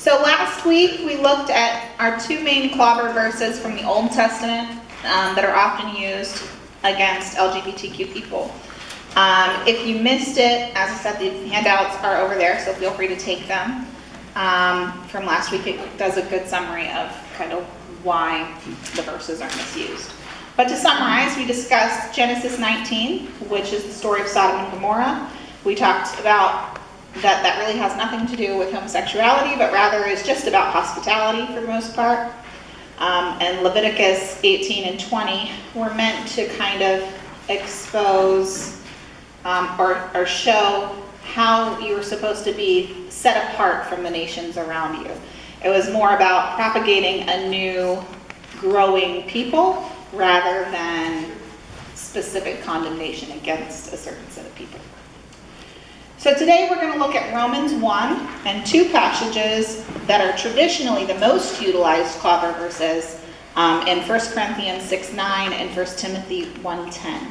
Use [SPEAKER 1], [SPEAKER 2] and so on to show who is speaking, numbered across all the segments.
[SPEAKER 1] So last week we looked at our two main clobber verses from the Old Testament that are often used against LGBTQ people. If you missed it, as I said, the handouts are over there, so feel free to take them. From last week, it does a good summary of kind of why the verses are misused. But to summarize, we discussed Genesis 19, which is the story of Sodom and Gomorrah. We talked about that really has nothing to do with homosexuality, but rather is just about hospitality for the most part. And Leviticus 18 and 20 were meant to kind of expose or show how you were supposed to be set apart from the nations around you. It was more about propagating a new, growing people rather than specific condemnation against a certain set of people. So today we're going to look at Romans 1 and two passages that are traditionally the most utilized clobber verses in 1 Corinthians 6:9 and 1 Timothy 1:10.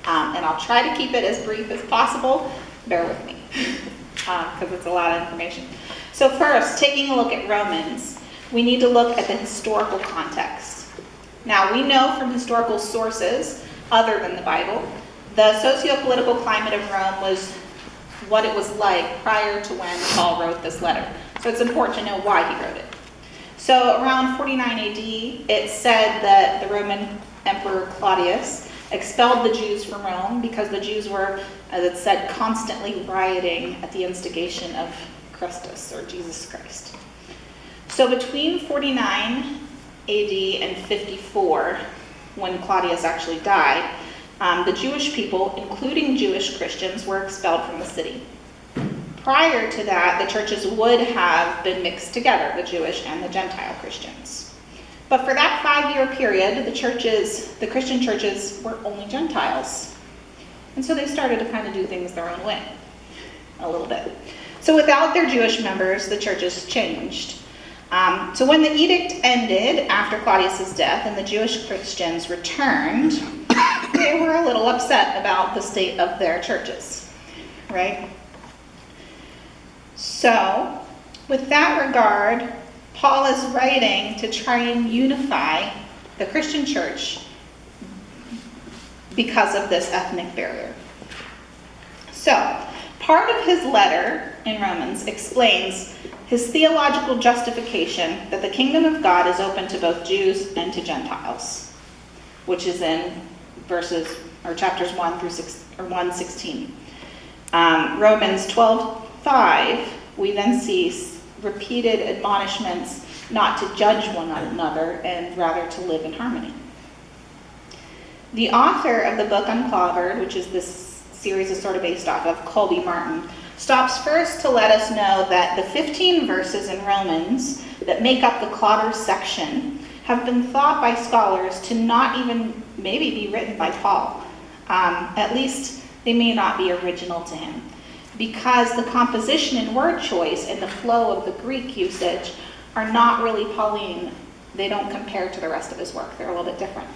[SPEAKER 1] And I'll try to keep it as brief as possible. Bear with me, because it's a lot of information. So first, taking a look at Romans, we need to look at the historical context. Now, we know from historical sources, other than the Bible, the socio-political climate of Rome was what it was like prior to when Paul wrote this letter. So it's important to know why he wrote it. So around 49 AD, it said that the Roman Emperor Claudius expelled the Jews from Rome because the Jews were, as it said, constantly rioting at the instigation of Christus, or Jesus Christ. So between 49 AD and 54, when Claudius actually died, the Jewish people, including Jewish Christians, were expelled from the city. Prior to that, the churches would have been mixed together, the Jewish and the Gentile Christians. But for that 5-year period, the Christian churches were only Gentiles. And so they started to kind of do things their own way, a little bit. So without their Jewish members, the churches changed. So when the edict ended after Claudius's death and the Jewish Christians returned, they were a little upset about the state of their churches, right? So, with that regard, Paul is writing to try and unify the Christian church because of this ethnic barrier. So, part of his letter in Romans explains his theological justification that the kingdom of God is open to both Jews and to Gentiles, which is in chapters 1 through 6, or 1:16. Romans 12:5, we then see repeated admonishments not to judge one another and rather to live in harmony. The author of the book Unclobbered, which is this series is sort of based off of, Colby Martin, stops first to let us know that the 15 verses in Romans that make up the clobber section have been thought by scholars to not even maybe be written by Paul. At least they may not be original to him, because the composition and word choice and the flow of the Greek usage are not really Pauline. They don't compare to the rest of his work. They're a little bit different.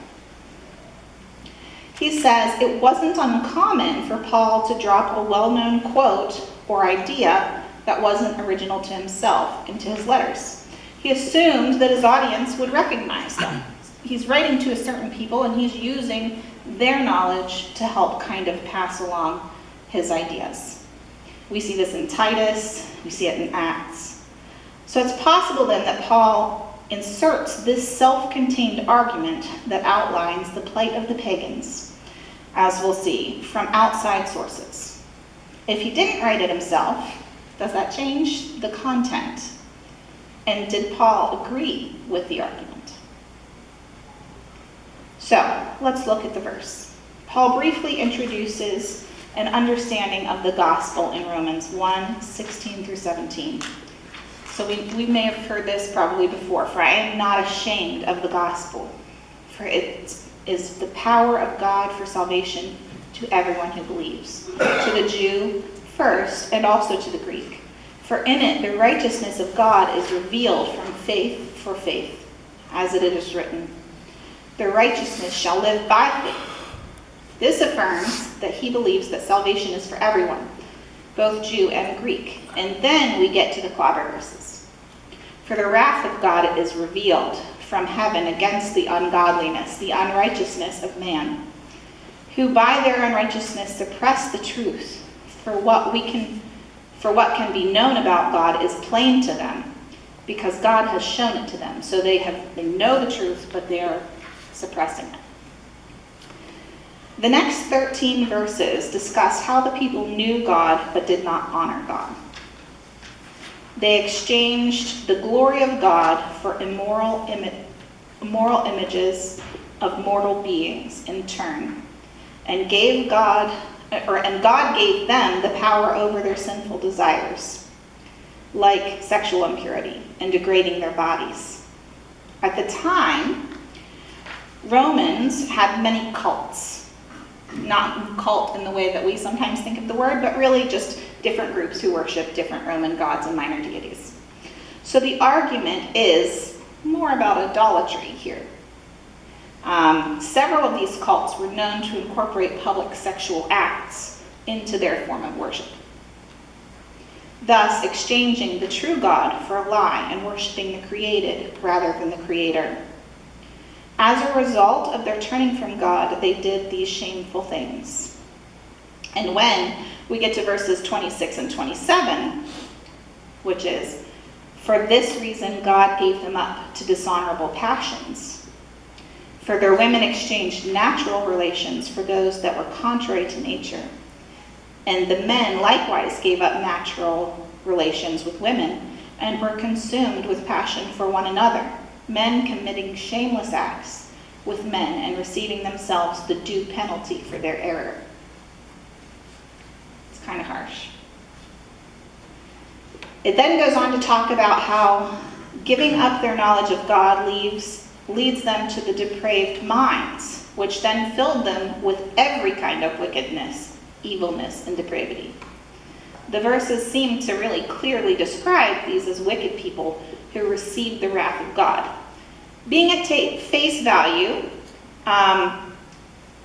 [SPEAKER 1] He says it wasn't uncommon for Paul to drop a well-known quote or idea that wasn't original to himself into his letters. He assumed that his audience would recognize them. He's writing to a certain people, and he's using their knowledge to help kind of pass along his ideas. We see this in Titus, we see it in Acts. So it's possible then that Paul inserts this self-contained argument that outlines the plight of the pagans, as we'll see, from outside sources. If he didn't write it himself, does that change the content? And did Paul agree with the argument? So, let's look at the verse. Paul briefly introduces an understanding of the gospel in Romans 1:16 through 17. So we may have heard this probably before. For I am not ashamed of the gospel, for it is the power of God for salvation to everyone who believes, to the Jew first and also to the Greek. For in it the righteousness of God is revealed from faith for faith, as it is written, the righteousness shall live by faith. This affirms that he believes that salvation is for everyone, both Jew and Greek. And then we get to the clobber verses. For the wrath of God is revealed from heaven against the ungodliness, the unrighteousness of man, who by their unrighteousness suppress the truth. For what can be known about God is plain to them, because God has shown it to them. So they know the truth, but they are suppressing it. The next 13 verses discuss how the people knew God but did not honor God. They exchanged the glory of God for immoral images of mortal beings in turn, and God gave them the power over their sinful desires, like sexual impurity and degrading their bodies. At the time, Romans had many cults. Not cult in the way that we sometimes think of the word, but really just different groups who worship different Roman gods and minor deities. So the argument is more about idolatry here. Several of these cults were known to incorporate public sexual acts into their form of worship, thus exchanging the true God for a lie and worshiping the created rather than the creator. As a result of their turning from God, they did these shameful things. And when we get to verses 26 and 27, which is, for this reason God gave them up to dishonorable passions. For their women exchanged natural relations for those that were contrary to nature. And the men likewise gave up natural relations with women and were consumed with passion for one another, men committing shameless acts with men and receiving themselves the due penalty for their error. It's kind of harsh. It then goes on to talk about how giving up their knowledge of God leads them to the depraved minds, which then filled them with every kind of wickedness, evilness, and depravity. The verses seem to really clearly describe these as wicked people who received the wrath of God. Being at face value,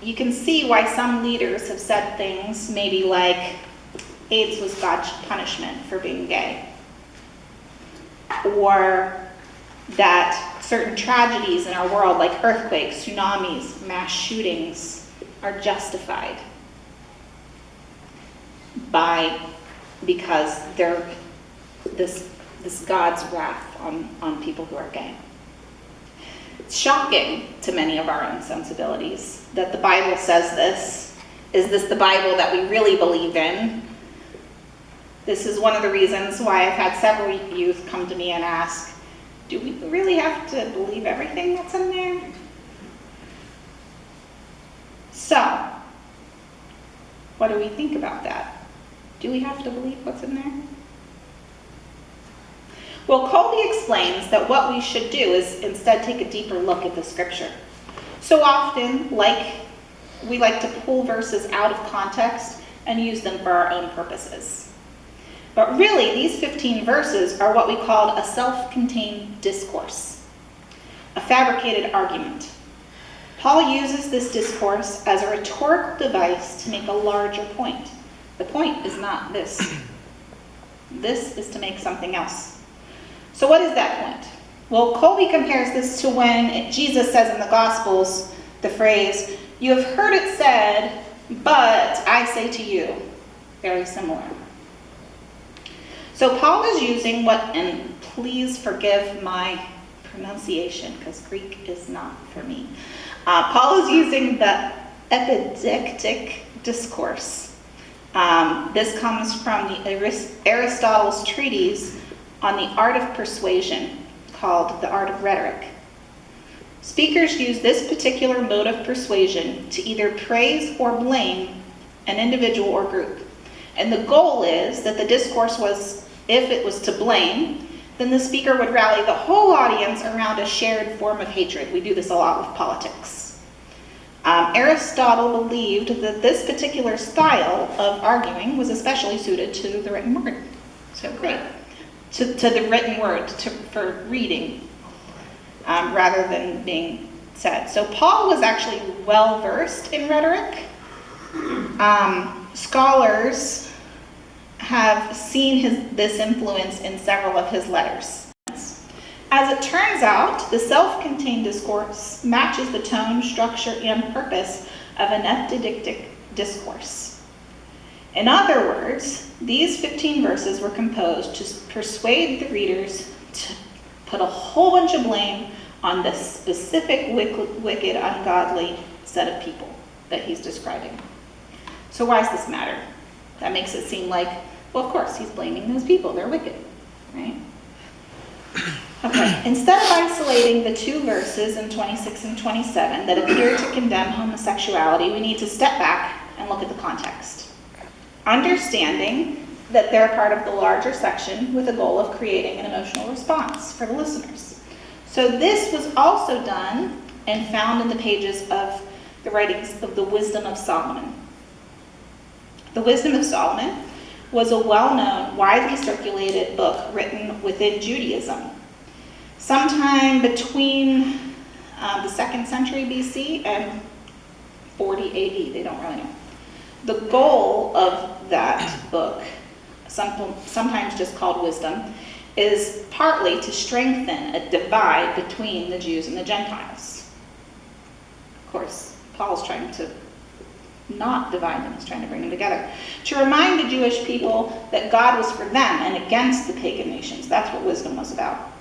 [SPEAKER 1] you can see why some leaders have said things maybe like AIDS was God's punishment for being gay, or that certain tragedies in our world like earthquakes, tsunamis, mass shootings are justified because they're this God's wrath on people who are gay. It's shocking to many of our own sensibilities that the Bible says this. Is this the Bible that we really believe in? This is one of the reasons why I've had several youth come to me and ask, do we really have to believe everything that's in there? So, what do we think about that? Do we have to believe what's in there? Well, Colby explains that what we should do is instead take a deeper look at the scripture. So often, we like to pull verses out of context and use them for our own purposes. But really, these 15 verses are what we call a self-contained discourse, a fabricated argument. Paul uses this discourse as a rhetorical device to make a larger point. The point is not this. This is to make something else. So what is that point? Well, Colby compares this to when Jesus says in the Gospels the phrase, "You have heard it said, but I say to you." Very similar. So Paul is using and please forgive my pronunciation because Greek is not for me. Paul is using the epidictic discourse. This comes from Aristotle's treatise on the art of persuasion, called The Art of Rhetoric. Speakers use this particular mode of persuasion to either praise or blame an individual or group. And the goal is that the discourse was, if it was to blame, then the speaker would rally the whole audience around a shared form of hatred. We do this a lot with politics. Aristotle believed that this particular style of arguing was especially suited to the written word. So great. To the written word, for reading, rather than being said. So Paul was actually well-versed in rhetoric. Scholars have seen this influence in several of his letters. As it turns out, the self-contained discourse matches the tone, structure, and purpose of an epidictic discourse. In other words, these 15 verses were composed to persuade the readers to put a whole bunch of blame on the specific wicked, ungodly set of people that he's describing. So why does this matter? That makes it seem like, well, of course, he's blaming those people. They're wicked, right? Okay, instead of isolating the 2 verses in 26 and 27 that appear to condemn homosexuality, we need to step back and look at the context. Understanding that they're part of the larger section with the goal of creating an emotional response for the listeners. So this was also done and found in the pages of the writings of the Wisdom of Solomon. The Wisdom of Solomon was a well-known, widely circulated book written within Judaism. Sometime between the 2nd century BC and 40 AD, they don't really know. The goal of that book, sometimes just called Wisdom, is partly to strengthen a divide between the Jews and the Gentiles. Of course, Paul's trying to not divide them, he's trying to bring them together. To remind the Jewish people that God was for them and against the pagan nations. That's what Wisdom was about.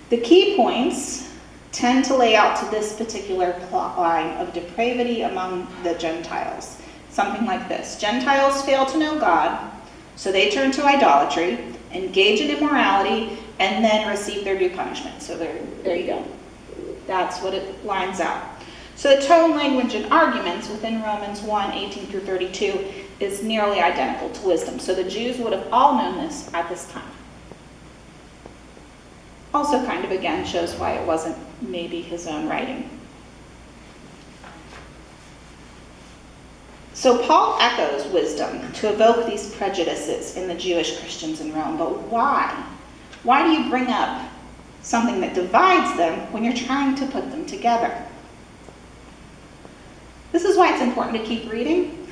[SPEAKER 1] The key points tend to lay out to this particular plot line of depravity among the Gentiles. Something like this. Gentiles fail to know God, so they turn to idolatry, engage in immorality, and then receive their due punishment. So there you go. That's what it lines out. So the tone, language, and arguments within Romans 1, 18 through 32 is nearly identical to Wisdom. So the Jews would have all known this at this time. Also kind of, again, shows why it wasn't maybe his own writing. So Paul echoes Wisdom to evoke these prejudices in the Jewish Christians in Rome. But why? Why do you bring up something that divides them when you're trying to put them together? This is why it's important to keep reading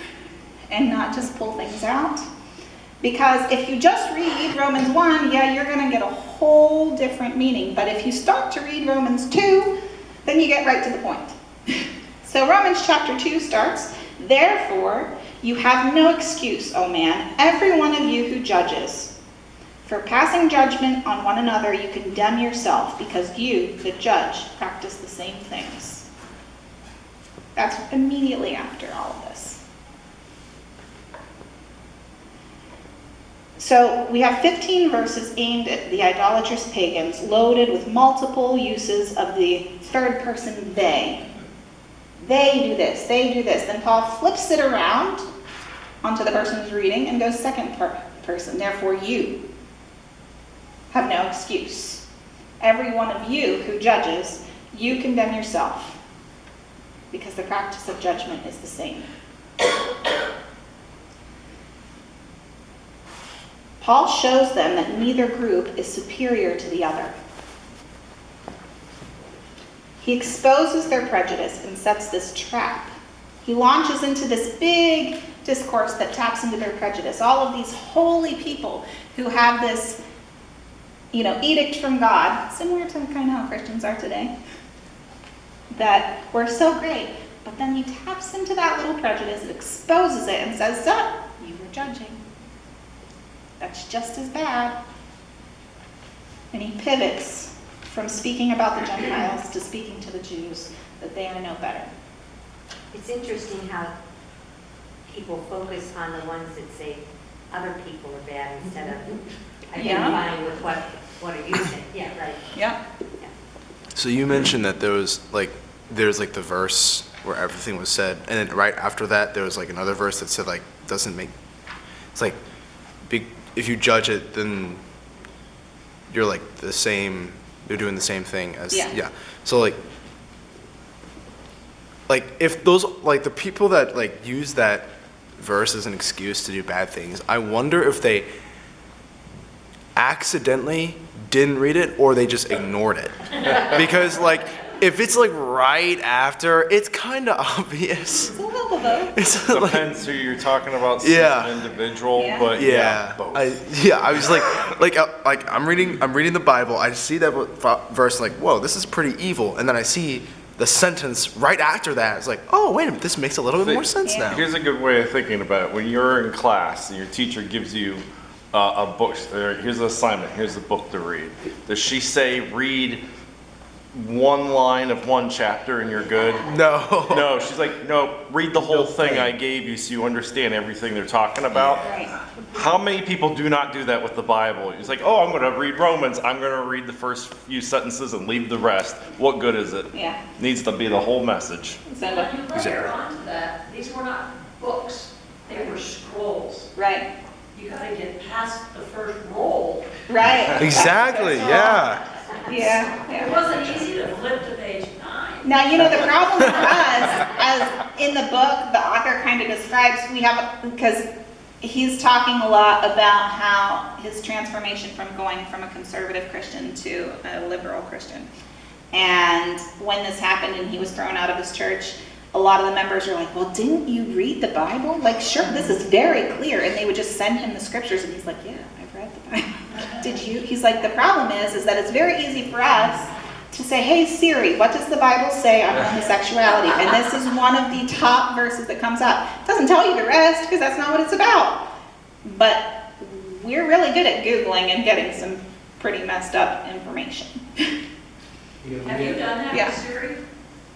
[SPEAKER 1] and not just pull things out. Because if you just read Romans 1, yeah, you're going to get a whole different meaning. But if you start to read Romans 2, then you get right to the point. So Romans chapter 2 starts, "Therefore, you have no excuse, O man, every one of you who judges. For passing judgment on one another, you condemn yourself, because you, the judge, practice the same things." That's immediately after all of this. So we have 15 verses aimed at the idolatrous pagans, loaded with multiple uses of the third person they. They do this, they do this. Then Paul flips it around onto the person who's reading and goes second person. Therefore you have no excuse. Every one of you who judges, you condemn yourself, because the practice of judgment is the same. Paul shows them that neither group is superior to the other. He exposes their prejudice and sets this trap. He launches into this big discourse that taps into their prejudice. All of these holy people who have this, edict from God, similar to kind of how Christians are today, that we're so great. But then he taps into that little prejudice, it exposes it, and says, "So, you were judging. That's just as bad." And he pivots from speaking about the Gentiles to speaking to the Jews, that they are no better.
[SPEAKER 2] It's interesting how people focus on the ones that say other people are bad instead of identifying with what are you saying. Yeah, right.
[SPEAKER 1] Yeah.
[SPEAKER 3] So you mentioned that there's the verse where everything was said, and then right after that there was another verse that said if you judge it, then you're the same. You're doing the same thing as So if those the people that use that verse as an excuse to do bad things, I wonder if they accidentally didn't read it or they just ignored it. Because if it's right after, it's kind of obvious.
[SPEAKER 1] It's a little both of them.
[SPEAKER 3] It's like,
[SPEAKER 4] Depends who you're talking about,
[SPEAKER 3] Yeah.
[SPEAKER 4] an individual,
[SPEAKER 1] Yeah.
[SPEAKER 4] but
[SPEAKER 3] yeah,
[SPEAKER 4] both.
[SPEAKER 3] I was like I'm reading the Bible. I see that verse, like, whoa, this is pretty evil, and then I see the sentence right after that. It's like, oh, wait a minute, this makes a little bit more sense
[SPEAKER 1] Yeah.
[SPEAKER 3] now.
[SPEAKER 4] Here's a good way of thinking about it. When you're in class and your teacher gives you a book, here's an assignment, here's a book to read. Does she say read one line of one chapter and you're good?
[SPEAKER 3] No.
[SPEAKER 4] No, she's like, no, read the whole thing I gave you so you understand everything they're talking about.
[SPEAKER 1] Right.
[SPEAKER 4] How many people do not do that with the Bible? It's like, oh, I'm going to read Romans. I'm going to read the first few sentences and leave the rest. What good is it?
[SPEAKER 1] Yeah.
[SPEAKER 4] Needs to be the whole message.
[SPEAKER 1] So,
[SPEAKER 5] But you later on to that, these were not books, they were scrolls.
[SPEAKER 1] right.
[SPEAKER 5] You gotta get past the first roll.
[SPEAKER 1] Right.
[SPEAKER 3] Exactly. Yeah.
[SPEAKER 1] Yeah.
[SPEAKER 5] It
[SPEAKER 1] Yeah.
[SPEAKER 5] wasn't easy to flip to page 9.
[SPEAKER 1] Now, you know, the problem for us, as in the book, the author kind of describes, because he's talking a lot about how his transformation from going from a conservative Christian to a liberal Christian. And when this happened and he was thrown out of his church, a lot of the members were like, well, didn't you read the Bible? Like, sure, this is very clear. And they would just send him the scriptures and he's like, yeah, I've read the Bible. Did you? He's like, the problem is that it's very easy for us to say, hey, Siri, what does the Bible say on homosexuality? And this is one of the top verses that comes up. It doesn't tell you the rest because that's not what it's about. But we're really good at Googling and getting some pretty messed up information.
[SPEAKER 5] Have you done that
[SPEAKER 1] Yeah.
[SPEAKER 5] with Siri?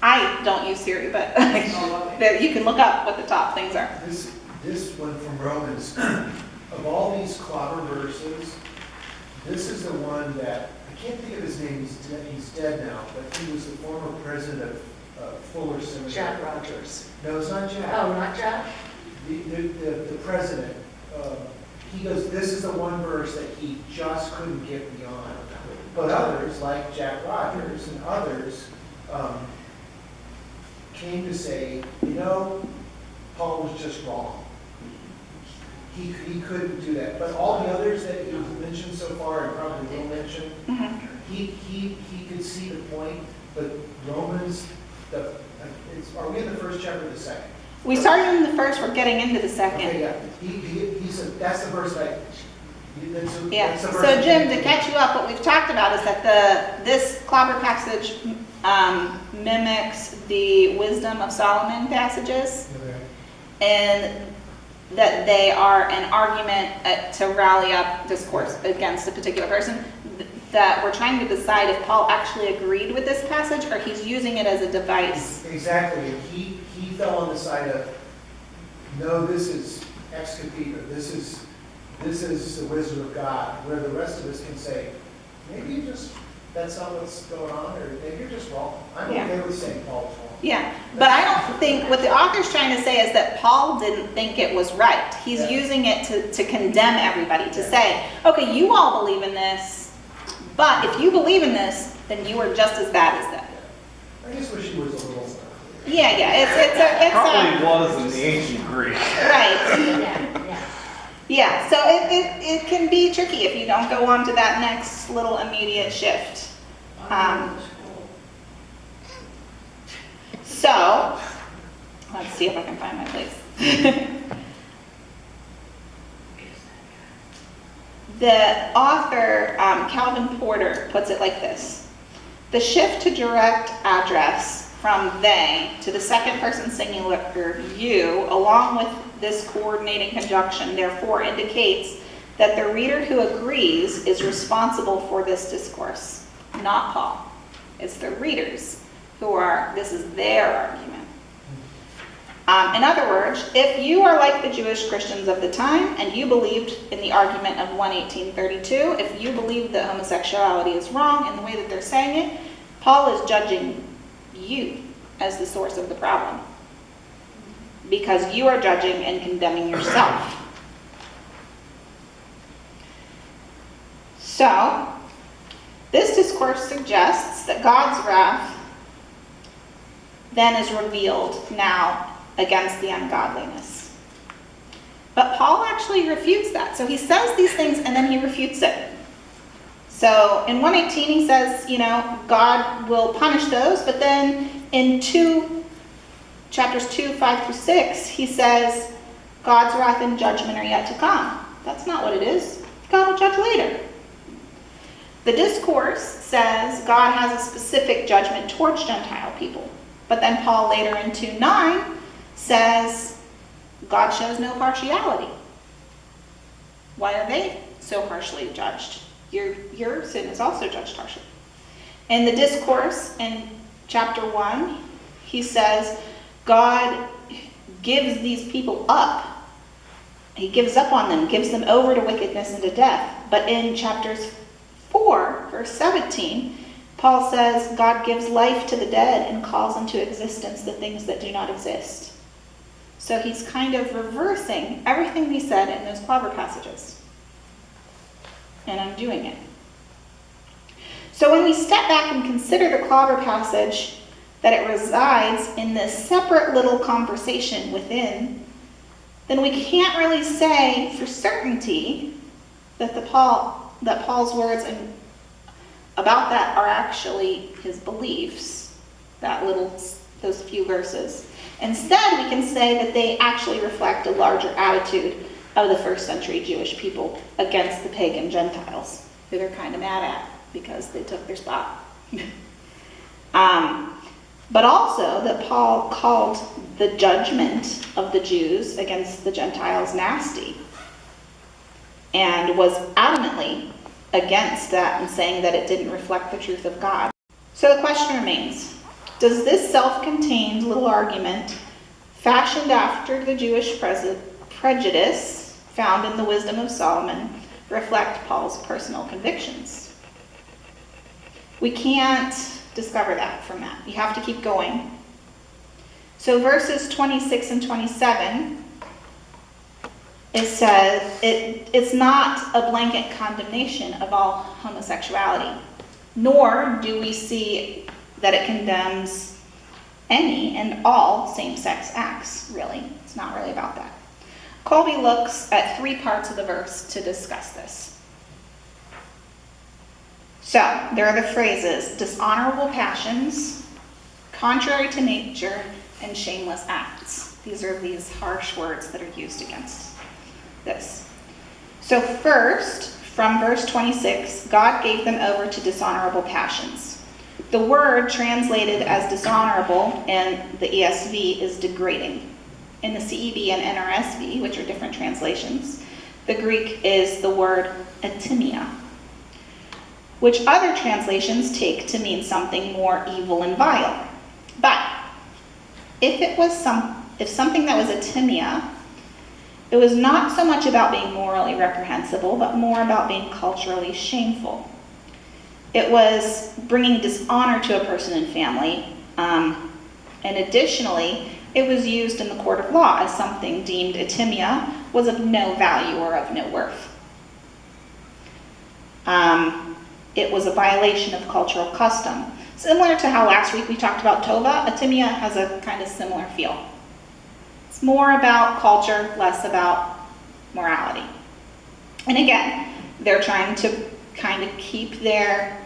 [SPEAKER 1] I don't use Siri, but you can look up what the top things are.
[SPEAKER 6] This one from Romans, of all these clobber verses, this is the one that, I can't think of his name, he's dead now, but he was the former president of Fuller Seminary.
[SPEAKER 5] Jack Rogers.
[SPEAKER 6] No, it's not Jack.
[SPEAKER 5] Oh, not Jack?
[SPEAKER 6] The president, he goes, this is the one verse that he just couldn't get beyond. But others, like Jack Rogers and others, came to say, you know, Paul was just wrong. He couldn't do that. But all the others that you've mentioned so far, and probably will mention, he could see the point, but Romans, are we in the first chapter or the second?
[SPEAKER 1] We started in the first, we're getting into the second.
[SPEAKER 6] Okay, yeah. He said, that's the verse that,
[SPEAKER 1] Yeah,
[SPEAKER 6] that's the verse
[SPEAKER 1] so
[SPEAKER 6] that-
[SPEAKER 1] Jim, to catch you up, what we've talked about is that this clobber passage mimics the Wisdom of Solomon passages,
[SPEAKER 6] Okay.
[SPEAKER 1] and that they are an argument to rally up discourse against a particular person, that we're trying to decide if Paul actually agreed with this passage or he's using it as a device.
[SPEAKER 6] Exactly. He fell on the side of, no, this is ex cathedra, this is the wisdom of God, where the rest of us can say, maybe that's not what's going on, or maybe you're just wrong. I'm
[SPEAKER 1] Yeah.
[SPEAKER 6] okay with saying Paul's wrong.
[SPEAKER 1] Yeah, but I don't think, what the author's trying to say is that Paul didn't think it was right. He's
[SPEAKER 6] Yeah.
[SPEAKER 1] using it to condemn everybody, to say, okay, you all believe in this, but if you believe in this, then you are just as bad as them.
[SPEAKER 6] I just wish he was a little more clear.
[SPEAKER 1] Yeah,
[SPEAKER 4] Probably was in the ancient Greek.
[SPEAKER 1] right.
[SPEAKER 2] Yeah.
[SPEAKER 1] Yeah, so it can be tricky if you don't go on to that next little immediate shift. So, let's see if I can find my place. The author, Calvin Porter, puts it like this. The shift to direct address from they to the second person singular you, along with this coordinating conjunction, therefore indicates that the reader who agrees is responsible for this discourse, not Paul. It's the readers who this is their argument. In other words, if you are like the Jewish Christians of the time and you believed in the argument of 1:1832, if you believe that homosexuality is wrong in the way that they're saying it, Paul is judging you as the source of the problem because you are judging and condemning yourself. So, this discourse suggests that God's wrath then is revealed now against the ungodliness. But Paul actually refutes that. So he says these things and then he refutes it. So in 1:18 he says, God will punish those, but then in 2:12 chapters 2, 5 through 6, he says, God's wrath and judgment are yet to come. That's not what it is. God will judge later. The discourse says God has a specific judgment towards Gentile people. But then Paul later in 2:9 says God shows no partiality. Why are they so harshly judged? Your sin is also judged harshly. In the discourse in chapter 1, he says God gives these people up. He gives up on them, gives them over to wickedness and to death. But in chapters 4, verse 17, Paul says God gives life to the dead and calls into existence the things that do not exist. So he's kind of reversing everything we said in those clever passages and undoing it. So when we step back and consider the clobber passage, that it resides in this separate little conversation within, then we can't really say for certainty that Paul's words about that are actually his beliefs, those few verses. Instead, we can say that they actually reflect a larger attitude of the first century Jewish people against the pagan Gentiles, who they're kind of mad at because they took their spot. But also that Paul called the judgment of the Jews against the Gentiles nasty, and was adamantly against that and saying that it didn't reflect the truth of God. So the question remains, does this self-contained little argument, fashioned after the Jewish prejudice found in the wisdom of Solomon, reflect Paul's personal convictions? We can't discover that from that. You have to keep going. So verses 26 and 27, it says it's not a blanket condemnation of all homosexuality, nor do we see that it condemns any and all same-sex acts, really. It's not really about that. Colby looks at 3 parts of the verse to discuss this. So, there are the phrases, dishonorable passions, contrary to nature, and shameless acts. These are these harsh words that are used against this. So first, from verse 26, God gave them over to dishonorable passions. The word translated as dishonorable in the ESV is degrading. In the CEV and NRSV, which are different translations, the Greek is the word atimia, which other translations take to mean something more evil and vile. But if something that was atimia, it was not so much about being morally reprehensible, but more about being culturally shameful. It was bringing dishonor to a person and family, and additionally, it was used in the court of law as something deemed atimia was of no value or of no worth. It was a violation of cultural custom. Similar to how last week we talked about tova, atimia has a kind of similar feel. It's more about culture, less about morality. And again, they're trying to kind of keep their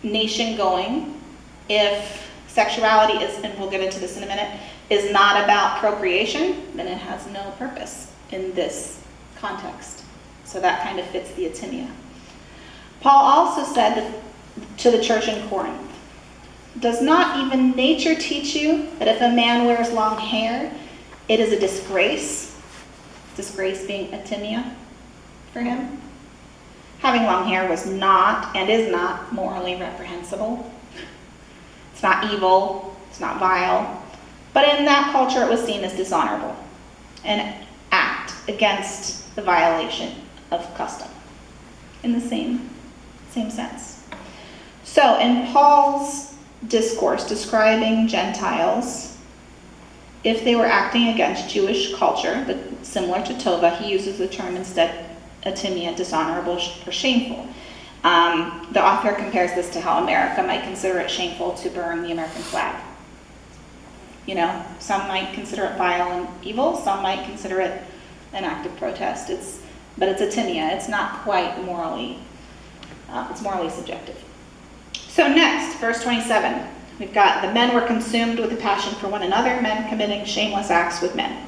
[SPEAKER 1] nation going. If sexuality is, and we'll get into this in a minute, is not about procreation, then it has no purpose in this context. So that kind of fits the atimia. Paul also said to the church in Corinth, does not even nature teach you that if a man wears long hair, it is a disgrace? Disgrace being atimia for him. Having long hair was not and is not morally reprehensible. It's not evil, it's not vile. But in that culture, it was seen as dishonorable, an act against the violation of custom in the same sense. So in Paul's discourse describing Gentiles, if they were acting against Jewish culture, similar to tova, he uses the term instead atimia, dishonorable or shameful. The author compares this to how America might consider it shameful to burn the American flag. You know, some might consider it vile and evil, some might consider it an act of protest. But it's atimia, it's not quite morally, it's morally subjective. So next, verse 27, We've got the men were consumed with a passion for one another, men committing shameless acts with men.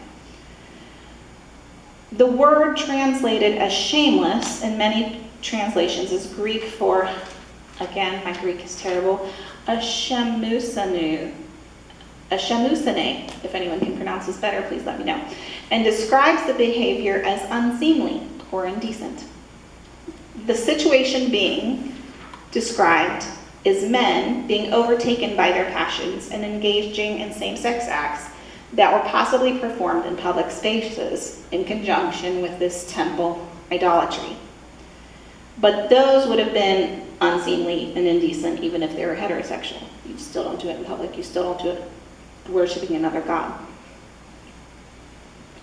[SPEAKER 1] The word translated as shameless in many translations is Greek for, again, my Greek is terrible, ashemusane, if anyone can pronounce this better, please let me know, and describes the behavior as unseemly or indecent. The situation being described is men being overtaken by their passions and engaging in same-sex acts that were possibly performed in public spaces in conjunction with this temple idolatry. But those would have been unseemly and indecent even if they were heterosexual. You still don't do it in public. You still don't do it worshiping another god.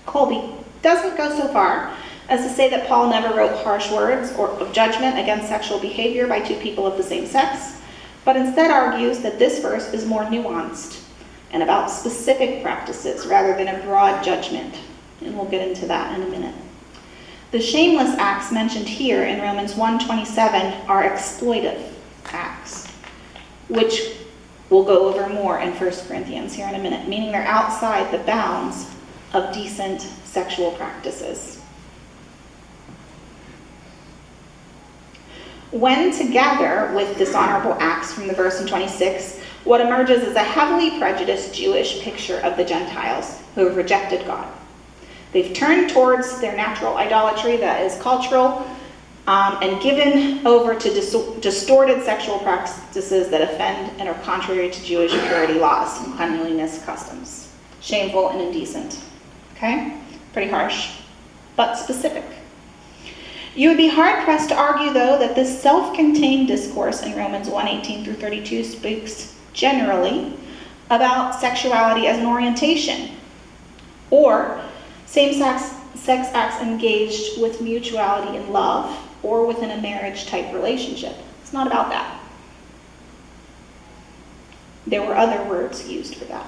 [SPEAKER 1] Colby doesn't go so far as to say that Paul never wrote harsh words or of judgment against sexual behavior by two people of the same sex, but instead argues that this verse is more nuanced and about specific practices rather than a broad judgment, and we'll get into that in a minute. The shameless acts mentioned here in Romans 1:27 are exploitive acts, which we'll go over more in 1 Corinthians here in a minute, meaning they're outside the bounds of decent sexual practices. When together with dishonorable acts from the verse in 26, what emerges is a heavily prejudiced Jewish picture of the Gentiles who have rejected God. They've turned towards their natural idolatry that is cultural and given over to distorted sexual practices that offend and are contrary to Jewish purity laws and cleanliness customs. Shameful and indecent. Okay? Pretty harsh, but specific. You would be hard-pressed to argue, though, that this self-contained discourse in Romans 1:18 through 32 speaks generally about sexuality as an orientation, or same-sex acts engaged with mutuality in love, or within a marriage-type relationship. It's not about that. There were other words used for that.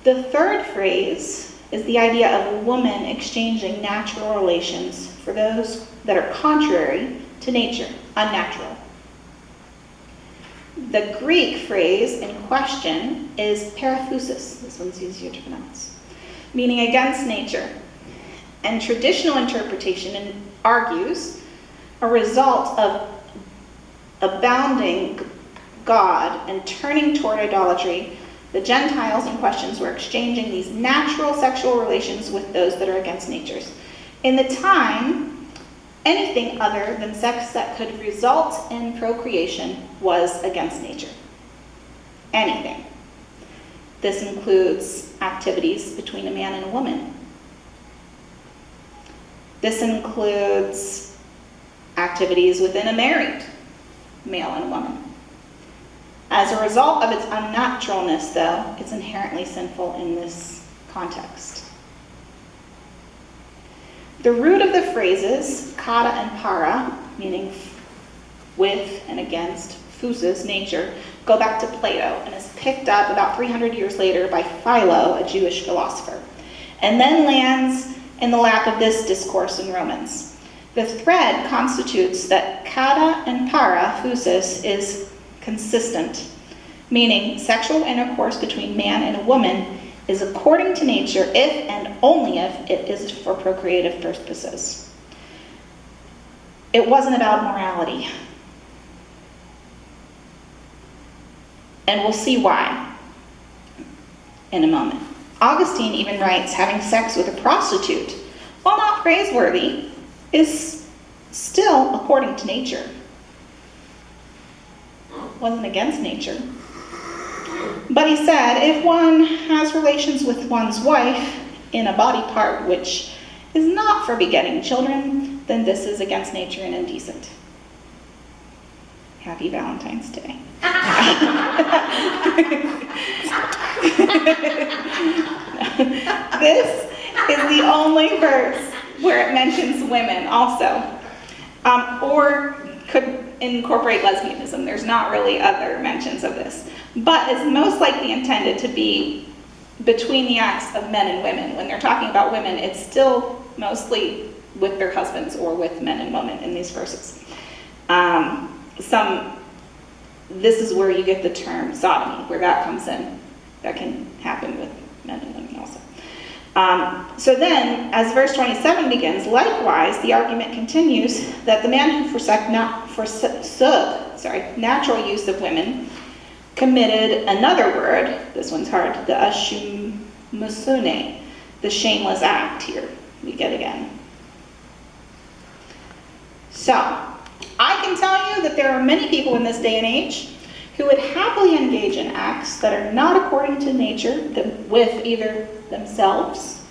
[SPEAKER 1] The third phrase is the idea of a woman exchanging natural relations for those that are contrary to nature, unnatural. The Greek phrase in question is parathusis. This one's easier to pronounce, meaning against nature. And traditional interpretation argues a result of abounding God and turning toward idolatry. The Gentiles in questions were exchanging these natural sexual relations with those that are against nature's. In the time, anything other than sex that could result in procreation was against nature. Anything. This includes activities between a man and a woman. This includes activities within a married male and woman. As a result of its unnaturalness, though, it's inherently sinful in this context. The root of the phrases, kata and para, meaning with and against, phusis, nature, go back to Plato and is picked up about 300 years later by Philo, a Jewish philosopher, and then lands in the lap of this discourse in Romans. The thread constitutes that kata and para, phusis, is consistent, meaning sexual intercourse between man and a woman is according to nature if and only if it is for procreative purposes. It wasn't about morality. And we'll see why in a moment. Augustine even writes, having sex with a prostitute, while not praiseworthy, is still according to nature. Wasn't against nature. But he said, if one has relations with one's wife in a body part which is not for begetting children, then this is against nature and indecent. Happy Valentine's Day. This is the only verse where it mentions women also, or could incorporate lesbianism. There's not really other mentions of this, but is most likely intended to be between the acts of men and women. When they're talking about women, it's still mostly with their husbands or with men and women in these verses. Some this is where you get the term sodomy, where that comes in. That can happen with men and women also. So then, as verse 27 begins, likewise, the argument continues that the man who forsook natural use of women committed another word, this one's hard, the ashumusune, the shameless act here, we get again. So, I can tell you that there are many people in this day and age who would happily engage in acts that are not according to nature with either themselves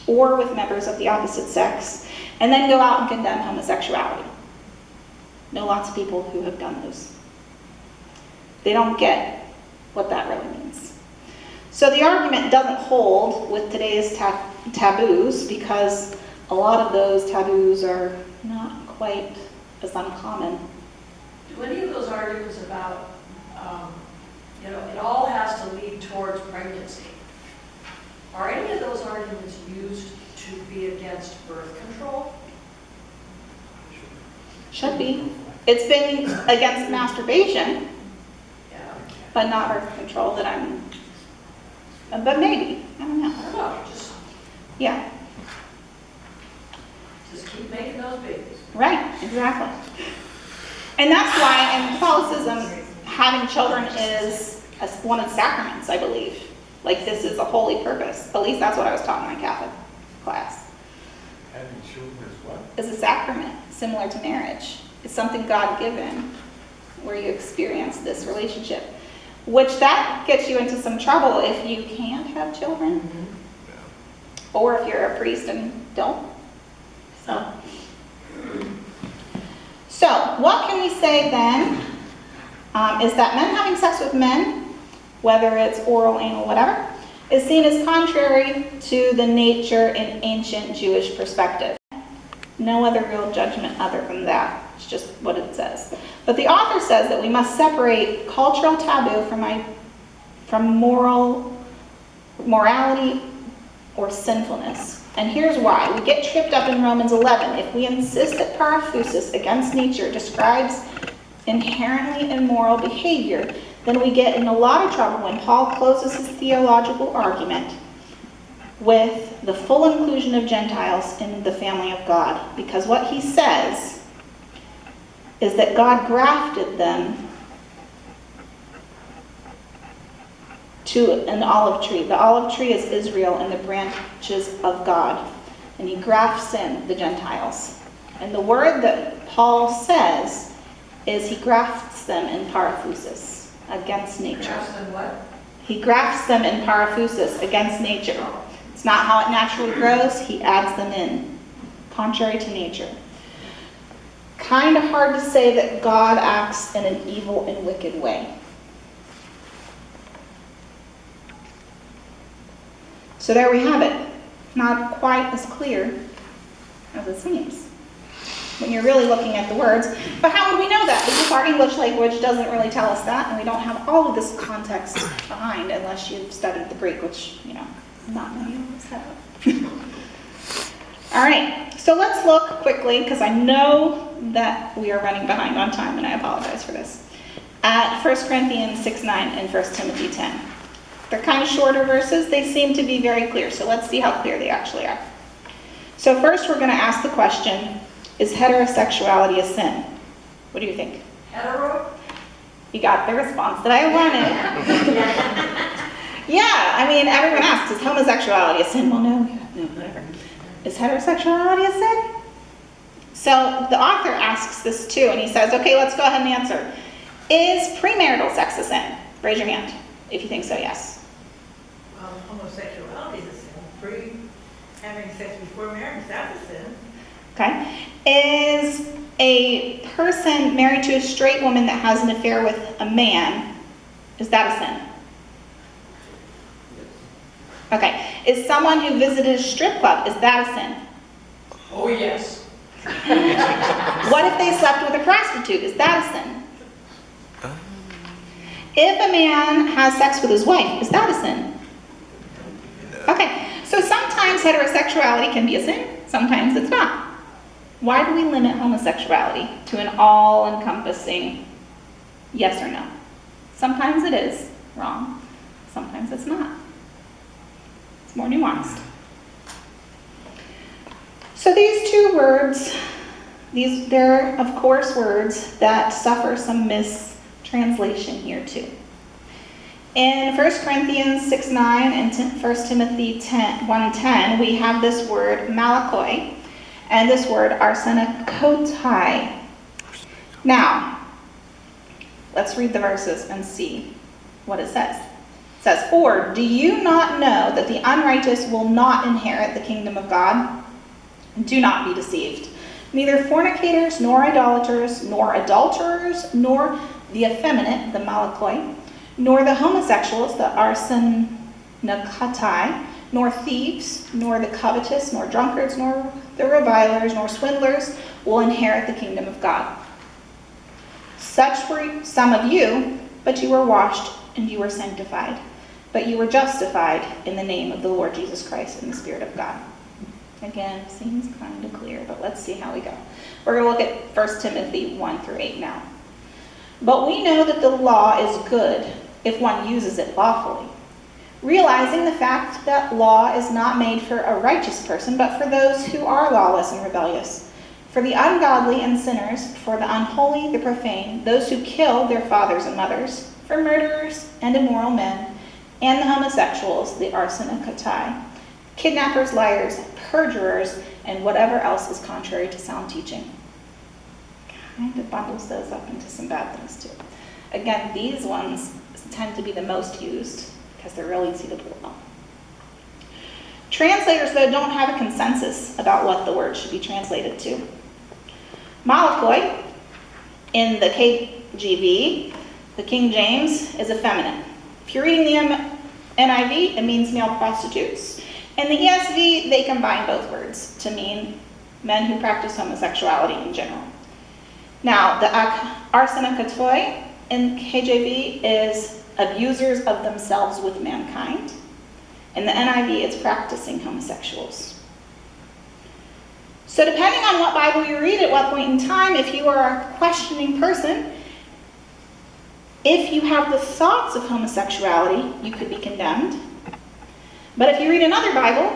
[SPEAKER 1] or with members of the opposite sex, and then go out and condemn homosexuality. Know lots of people who have done those. They don't get what that really means. So the argument doesn't hold with today's taboos, because a lot of those taboos are not quite as uncommon.
[SPEAKER 5] Do any of those arguments about, it all has to lead towards pregnancy, are any of those arguments used to be against birth control?
[SPEAKER 1] Should be. It's been against masturbation,
[SPEAKER 5] Yeah.
[SPEAKER 1] but not birth control but maybe, I don't know.
[SPEAKER 5] I don't know,
[SPEAKER 1] Yeah,
[SPEAKER 5] just keep making those babies.
[SPEAKER 1] right, exactly. And that's why in Catholicism, having children is one of the sacraments, I believe. Like, this is a holy purpose. At least that's what I was taught in my Catholic class.
[SPEAKER 7] Having children is what?
[SPEAKER 1] It's a sacrament, similar to marriage. It's something God-given, where you experience this relationship. Which that gets you into some trouble if you can't have children. Or if you're a priest and don't. So, what can we say then? Is that men having sex with men, whether it's oral, anal, whatever, is seen as contrary to the nature and ancient Jewish perspective. No other real judgment other than that. It's just what it says. But the author says that we must separate cultural taboo from morality or sinfulness. And here's why. We get tripped up in Romans 11. If we insist that parathusis against nature describes inherently immoral behavior, then we get in a lot of trouble when Paul closes his theological argument with the full inclusion of Gentiles in the family of God. Because what he says is that God grafted them to an olive tree. The olive tree is Israel and the branches of God. And he grafts in the Gentiles. And the word that Paul says is he grafts them in parathusis, against nature.
[SPEAKER 5] Grafts them what?
[SPEAKER 1] He grafts them in parathusis, against nature. It's not how it naturally grows. He adds them in, contrary to nature. Kind of hard to say that God acts in an evil and wicked way. So there we have it. Not quite as clear as it seems when you're really looking at the words. But how would we know that? Because our English language doesn't really tell us that, and we don't have all of this context behind unless you've studied the Greek, which, not many of us have. All right, so let's look quickly, because I know that we are running behind on time, and I apologize for this, at 1 Corinthians 6:9 and 1 Timothy 10. They're kind of shorter verses. They seem to be very clear, so let's see how clear they actually are. So first we're going to ask the question, is heterosexuality a sin? What do you think?
[SPEAKER 5] Hetero?
[SPEAKER 1] You got the response that I wanted. Yeah, everyone asks, is homosexuality a sin? Well, no, whatever. Is heterosexuality a sin? So the author asks this too, and he says, okay, let's go ahead and answer. Is premarital sex a sin? Raise your hand if you think so, yes.
[SPEAKER 8] Well, homosexuality is a sin. Having sex before marriage, that's a sin.
[SPEAKER 1] Okay. Is a person married to a straight woman that has an affair with a man, is that a sin? Okay. Is someone who visited a strip club, is that a sin?
[SPEAKER 5] Oh, yes.
[SPEAKER 1] What if they slept with a prostitute? Is that a sin? If a man has sex with his wife, is that a sin? Okay, so sometimes heterosexuality can be a sin, sometimes it's not. Why do we limit homosexuality to an all-encompassing Yes or no? Sometimes it is wrong, sometimes it's not. It's more nuanced. So these two words, they're of course words that suffer some mistranslation here too. In 1 Corinthians 6:9 and 1 Timothy 1:10, we have this word malakoi and this word arsenokotai. Now, let's read the verses and see what it says. It says, "Or do you not know that the unrighteous will not inherit the kingdom of God? Do not be deceived. Neither fornicators, nor idolaters, nor adulterers, nor the effeminate, the malakoi, nor the homosexuals, the arsenokotai, nor thieves, nor the covetous, nor drunkards, nor the revilers, nor swindlers will inherit the kingdom of God. Such were some of you, but you were washed and you were sanctified, but you were justified in the name of the Lord Jesus Christ and the Spirit of God." Again, seems kind of clear, but let's see how we go. We're going to look at 1 Timothy 1-8 now. "But we know that the law is good if one uses it lawfully, realizing the fact that law is not made for a righteous person, but for those who are lawless and rebellious, for the ungodly and sinners, for the unholy, the profane, those who kill their fathers and mothers, for murderers and immoral men, and the homosexuals, the arsenokotai, kidnappers, liars, perjurers, and whatever else is contrary to sound teaching." Kind of bundles those up into some bad things too. Again, these ones tend to be the most used because they're real easy to pull up. Translators, though, don't have a consensus about what the word should be translated to. Malakoi, in the KJV, the King James, is effeminate. If you're reading the NIV, it means male prostitutes. In the ESV, they combine both words to mean men who practice homosexuality in general. Now, the arsenokotai in KJV is abusers of themselves with mankind. In the NIV, it's practicing homosexuals. So depending on what Bible you read at what point in time, if you are a questioning person, if you have the thoughts of homosexuality, you could be condemned. But if you read another Bible,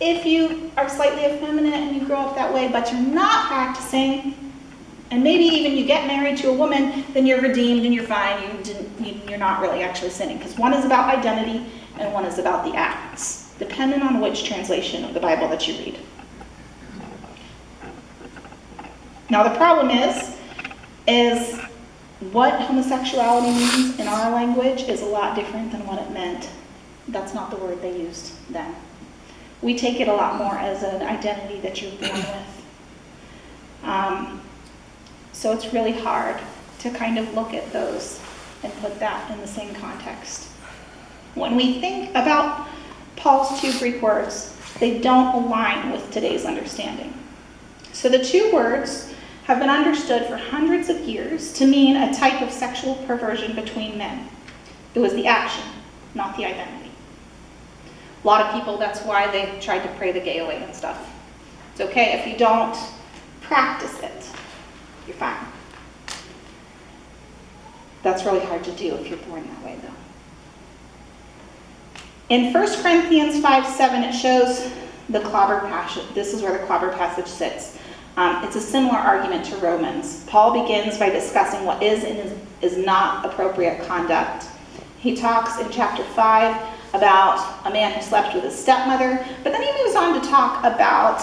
[SPEAKER 1] if you are slightly effeminate and you grow up that way, but you're not practicing, and maybe even you get married to a woman, then you're redeemed and you're fine. You're not really actually sinning, because one is about identity and one is about the acts, depending on which translation of the Bible that you read. Now the problem is what homosexuality means in our language is a lot different than what it meant. That's not the word they used then. We take it a lot more as an identity that you're born with. So it's really hard to kind of look at those and put that in the same context. When we think about Paul's two Greek words, they don't align with today's understanding. So the two words have been understood for hundreds of years to mean a type of sexual perversion between men. It was the action, not the identity. A lot of people, that's why they tried to pray the gay away and stuff. It's okay if you don't practice it. You're fine. That's really hard to do if you're born that way, though. In 1 Corinthians 5:7, it shows the clobber passage. This is where the clobber passage sits. It's a similar argument to Romans. Paul begins by discussing what is and is not appropriate conduct. He talks in chapter 5 about a man who slept with his stepmother, but then he moves on to talk about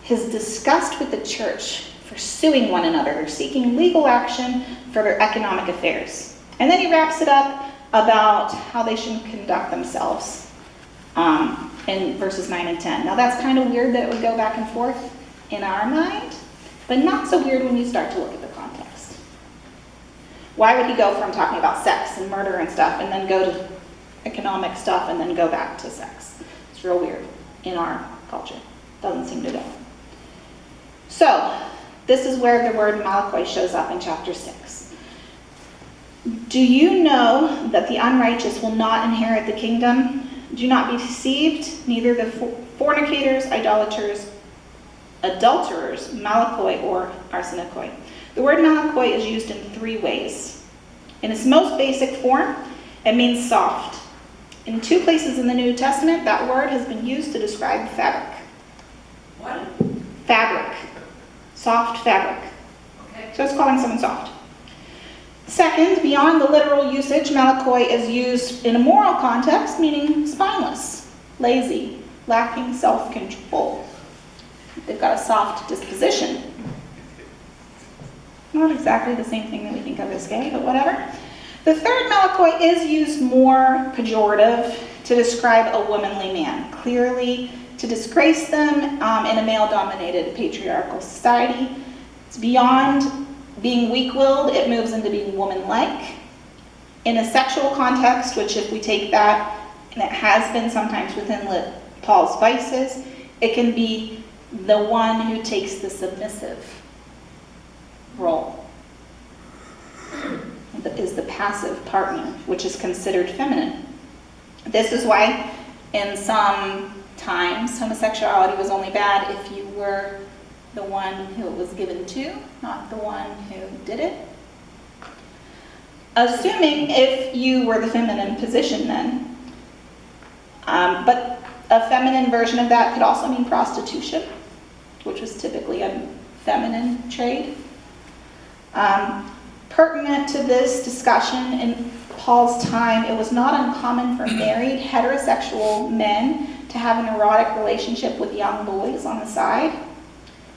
[SPEAKER 1] his disgust with the church for suing one another or seeking legal action for their economic affairs. And then he wraps it up about how they should conduct themselves in verses 9 and 10. Now that's kind of weird that it would go back and forth in our mind, but not so weird when you start to look at the context. Why would he go from talking about sex and murder and stuff and then go to economic stuff and then go back to sex? It's real weird in our culture. Doesn't seem to go. So, this is where the word malakoi shows up in chapter 6. Do you know that the unrighteous will not inherit the kingdom? Do not be deceived, neither the fornicators, idolaters, adulterers, malakoi, or arsenokoi, The word malakoi is used in 3 ways. In its most basic form, it means soft. In 2 places in the New Testament, that word has been used to describe fabric.
[SPEAKER 5] What?
[SPEAKER 1] Fabric. Soft fabric.
[SPEAKER 5] Okay.
[SPEAKER 1] So it's calling someone soft. Second, beyond the literal usage, malakoi is used in a moral context, meaning spineless, lazy, lacking self-control. They've got a soft disposition. Not exactly the same thing that we think of as gay, but whatever. The third malakoi is used more pejorative to describe a womanly man, clearly to disgrace them in a male-dominated patriarchal society. It's beyond being weak-willed, it moves into being woman-like. In a sexual context, which if we take that, and it has been sometimes within Paul's vices, it can be the one who takes the submissive role, is the passive partner, which is considered feminine. This is why in some times homosexuality was only bad if you were the one who it was given to, not the one who did it. Assuming if you were the feminine position then. But a feminine version of that could also mean prostitution, which was typically a feminine trade. Pertinent to this discussion, in Paul's time, it was not uncommon for married heterosexual men to have an erotic relationship with young boys on the side.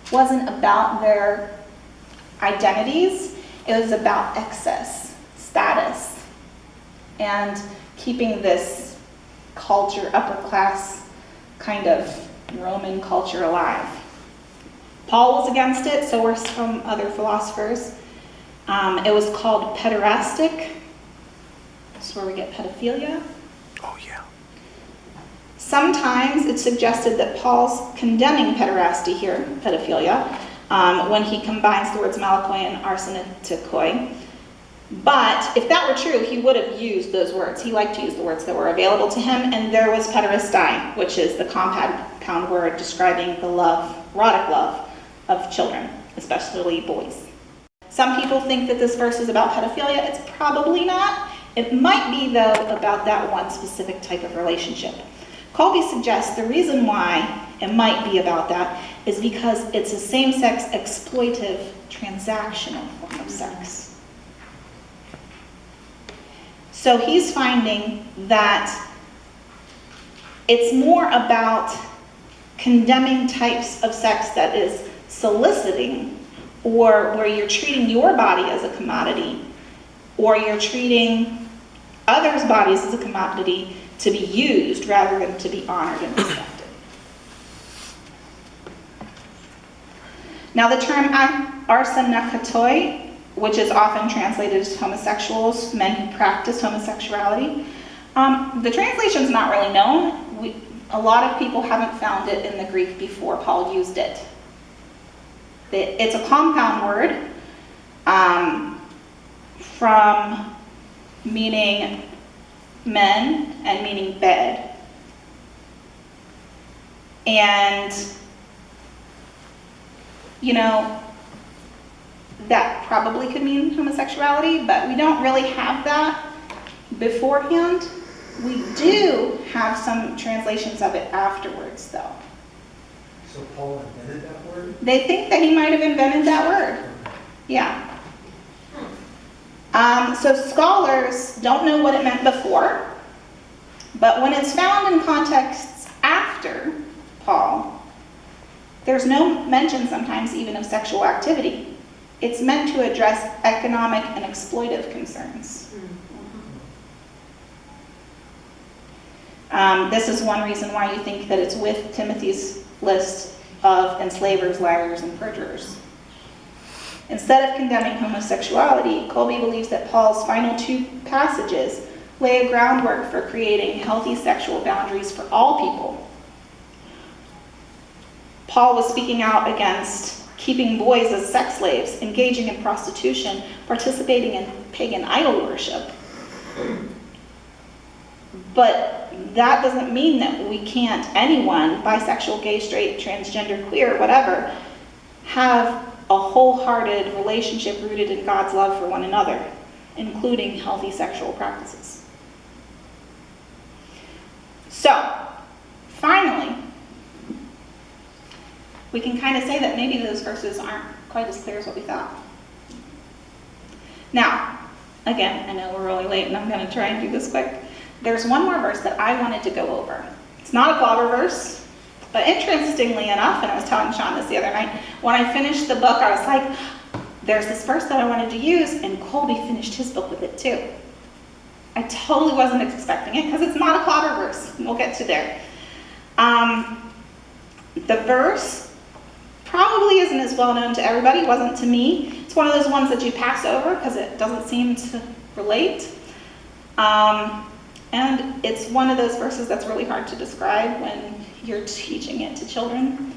[SPEAKER 1] It wasn't about their identities, it was about excess, status, and keeping this culture, upper class kind of Roman culture alive. Paul was against it, so were some other philosophers. It was called pederastic. That's where we get pedophilia.
[SPEAKER 3] Oh, yeah.
[SPEAKER 1] Sometimes it's suggested that Paul's condemning pederasty here, pedophilia, when he combines the words malakoi and arsenetikoi. But if that were true, he would have used those words. He liked to use the words that were available to him, and there was pederastai, which is the compound word describing the love, erotic love of children, especially boys. Some people think that this verse is about pedophilia. It's probably not. It might be, though, about that one specific type of relationship. Colby suggests the reason why it might be about that is because it's a same-sex exploitive transactional form of sex. So he's finding that it's more about condemning types of sex that is soliciting, or where you're treating your body as a commodity, or you're treating others' bodies as a commodity to be used rather than to be honored and respected. Now the term arsenekatoi, which is often translated as homosexuals, men who practice homosexuality, the translation's not really known. A lot of people haven't found it in the Greek before Paul used it. It's a compound word from meaning men and meaning bed. And, you know, that probably could mean homosexuality, but we don't really have that beforehand. We do have some translations of it afterwards, though.
[SPEAKER 6] So Paul invented that word?
[SPEAKER 1] They think that he might have invented that word. Yeah. So scholars don't know what it meant before, but when it's found in contexts after Paul, there's no mention sometimes even of sexual activity. It's meant to address economic and exploitive concerns. This is one reason why you think that it's with Timothy's list of enslavers, liars, and perjurers. Instead of condemning homosexuality, Colby believes that Paul's final 2 passages lay a groundwork for creating healthy sexual boundaries for all people. Paul was speaking out against keeping boys as sex slaves, engaging in prostitution, participating in pagan idol worship. But that doesn't mean that we can't, anyone, bisexual, gay, straight, transgender, queer, whatever, have a wholehearted relationship rooted in God's love for one another, including healthy sexual practices. So, finally, we can kind of say that maybe those verses aren't quite as clear as what we thought. Now, again, I know we're really late and I'm going to try and do this quick. There's one more verse that I wanted to go over. It's not a clobber verse, but interestingly enough, and I was telling Sean this the other night, when I finished the book, I was like, there's this verse that I wanted to use, and Colby finished his book with it too. I totally wasn't expecting it because it's not a clobber verse. We'll get to there. The verse probably isn't as well known to everybody. It wasn't to me. It's one of those ones that you pass over because it doesn't seem to relate. And it's one of those verses that's really hard to describe when you're teaching it to children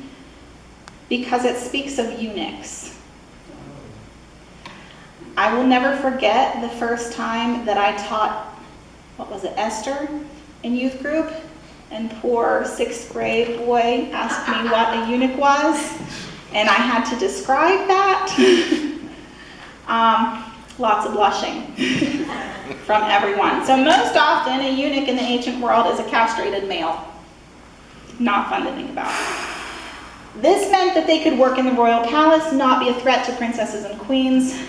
[SPEAKER 1] because it speaks of eunuchs. I will never forget the first time that I taught, Esther in youth group, and poor 6th grade boy asked me what a eunuch was, and I had to describe that. Lots of blushing from everyone. So most often, a eunuch in the ancient world is a castrated male. Not fun to think about. This meant that they could work in the royal palace, not be a threat to princesses and queens,